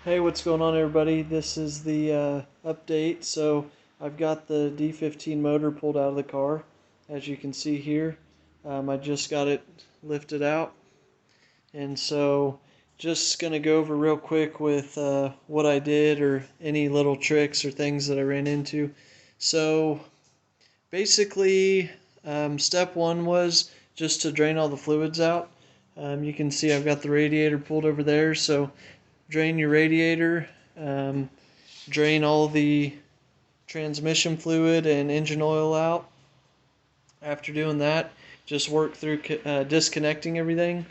Hey, what's going on, everybody? This is the update. So I've got the D15 motor pulled out of the car, as you can see here. I just got it lifted out, and so just going to go over real quick with what I did or any little tricks or things that I ran into. So basically, step one was just to drain all the fluids out. You can see I've got the radiator pulled over there, so drain your radiator, drain all the transmission fluid and engine oil out. After doing that, just work through disconnecting everything.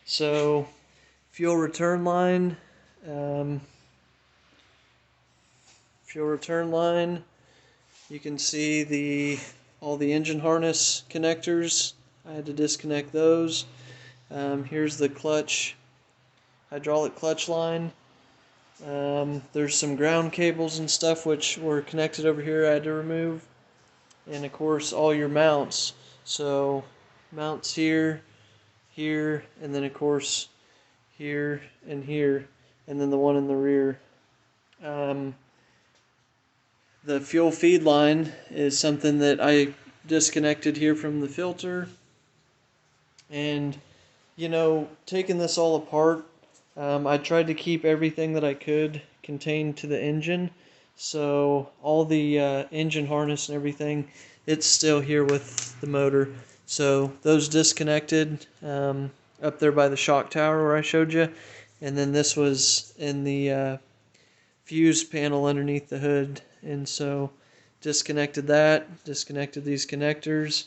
So fuel return line, um, you can see all the engine harness connectors. I had to disconnect those. Here's the hydraulic clutch line. There's some ground cables and stuff which were connected over here I had to remove. And of course all your mounts. So mounts here, here, and then of course here and here, and then the one in the rear. The fuel feed line is something that I disconnected here from the filter. And taking this all apart, I tried to keep everything that I could contained to the engine. So all the engine harness and everything, it's still here with the motor. So those disconnected up there by the shock tower where I showed you. And then this was in the fuse panel underneath the hood. And so disconnected that, disconnected these connectors.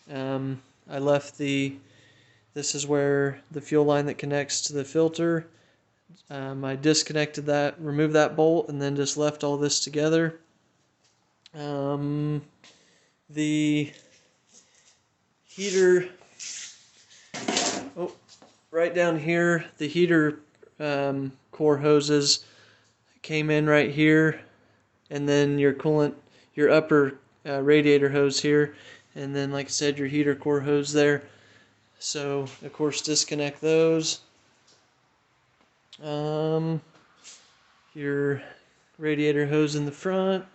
I left this is where the fuel line that connects to the filter. I disconnected that, removed that bolt, and then just left all this together. The heater, right down here, the heater core hoses came in right here, and then your upper radiator hose here, and then like I said, your heater core hose there. So of course disconnect those. Your radiator hose in the front,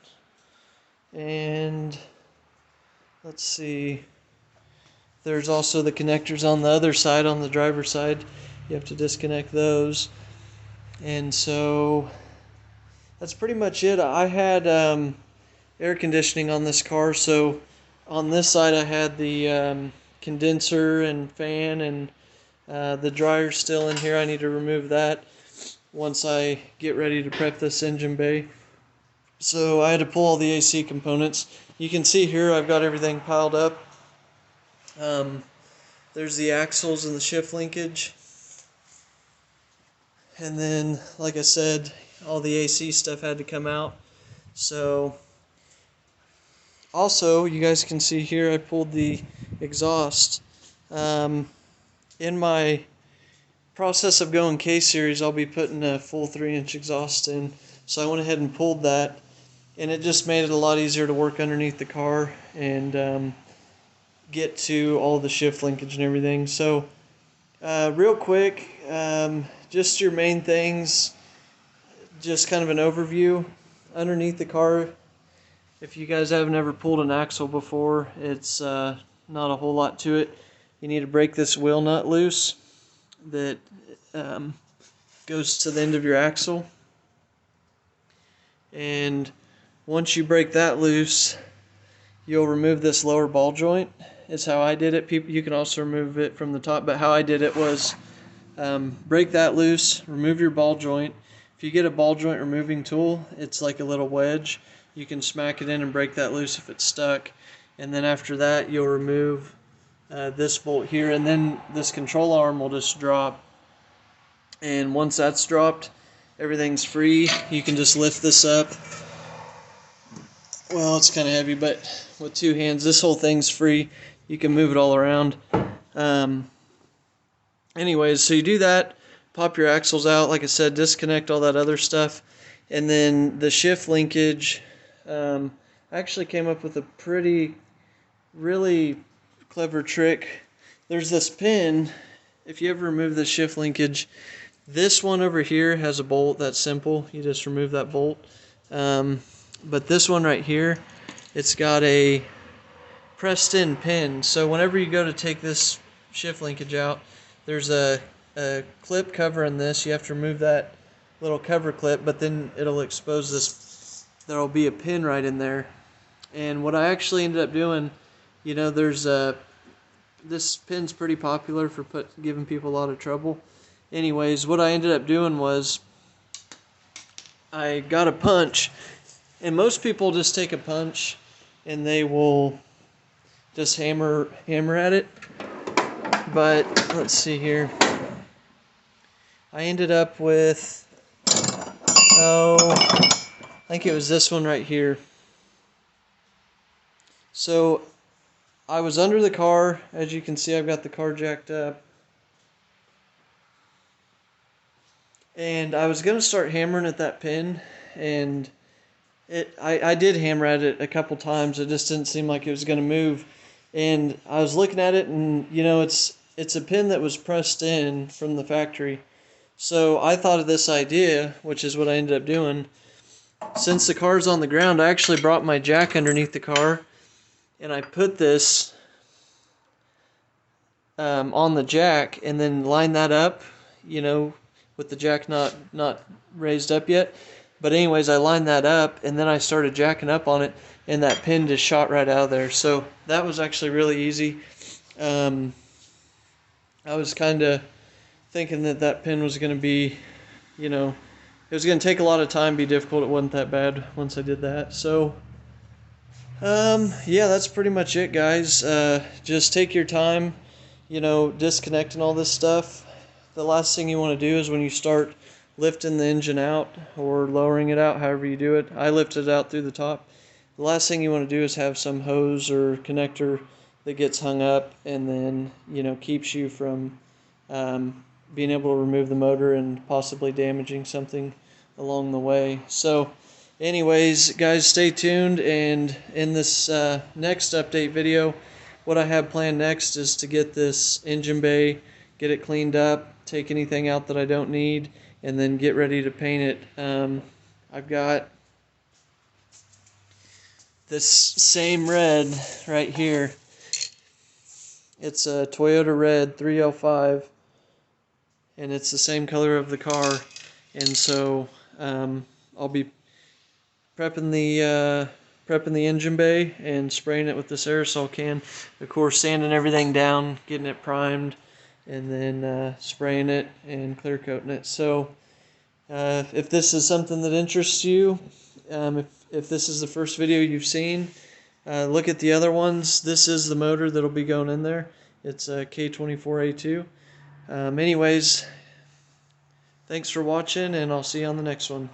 and let's see, there's also the connectors on the other side, on the driver's side. You have to disconnect those. And so that's pretty much it. I had air conditioning on this car, so on this side I had the condenser and fan, and the dryer's still in here. I need to remove that once I get ready to prep this engine bay. So I had to pull all the AC components. You can see here I've got everything piled up. There's the axles and the shift linkage. And then, like I said, all the AC stuff had to come out. So also, you guys can see here I pulled the exhaust. In my process of going K-Series, I'll be putting a full 3-inch exhaust in. So I went ahead and pulled that, and it just made it a lot easier to work underneath the car and get to all the shift linkage and everything. So real quick, just your main things, just kind of an overview. Underneath the car, if you guys haven't ever pulled an axle before, it's not a whole lot to it. You need to break this wheel nut loose that goes to the end of your axle. And once you break that loose, you'll remove this lower ball joint. Is how I did it. You can also remove it from the top, but how I did it was break that loose, remove your ball joint. If you get a ball joint removing tool, it's like a little wedge. You can smack it in and break that loose if it's stuck. And then after that, you'll remove this bolt here, and then this control arm will just drop. And once that's dropped, everything's free. You can just lift this up. Well, it's kind of heavy, but with two hands, this whole thing's free. You can move it all around. Anyways, so you do that, pop your axles out, like I said, disconnect all that other stuff, and then the shift linkage. I actually came up with a really clever trick. There's this pin. If you ever remove the shift linkage, This one over here has a bolt that's simple. You just remove that bolt. But this one right here, it's got a pressed in pin. So whenever you go to take this shift linkage out, there's a clip covering this. You have to remove that little cover clip, but then it'll expose this. There'll be a pin right in there. And what I actually ended up doing, you know, this pin's pretty popular for giving people a lot of trouble. Anyways, what I ended up doing was I got a punch, and most people just take a punch and they will just hammer at it. But let's see here. I ended up with, I think it was this one right here. So I was under the car. As you can see, I've got the car jacked up. And I was going to start hammering at that pin, and I did hammer at it a couple times. It just didn't seem like it was going to move. And I was looking at it, and you know, it's a pin that was pressed in from the factory. So I thought of this idea, which is what I ended up doing. Since the car's on the ground, I actually brought my jack underneath the car, and I put this on the jack, and then line that up, you know, with the jack not raised up yet. But anyways, I lined that up, and then I started jacking up on it, and that pin just shot right out of there. So that was actually really easy. I was kind of thinking that pin was going to be, you know, it was going to take a lot of time, be difficult. It wasn't that bad once I did that. So yeah, that's pretty much it, guys. Just take your time, you know, disconnecting all this stuff. The last thing you want to do is when you start lifting the engine out or lowering it out, however you do it. I lifted it out through the top. The last thing you want to do is have some hose or connector that gets hung up and then, you know, keeps you from being able to remove the motor and possibly damaging something along the way. So anyways, guys, stay tuned, and in this next update video, what I have planned next is to get this engine bay, get it cleaned up, take anything out that I don't need, and then get ready to paint it. I've got this same red right here. It's a Toyota Red 3L5, and it's the same color of the car. And so I'll be prepping the engine bay and spraying it with this aerosol can. Of course, sanding everything down, getting it primed, and then spraying it and clear coating it. So if this is something that interests you, if this is the first video you've seen, look at the other ones. This is the motor that'll be going in there. It's a K24A2. Anyways, thanks for watching, and I'll see you on the next one.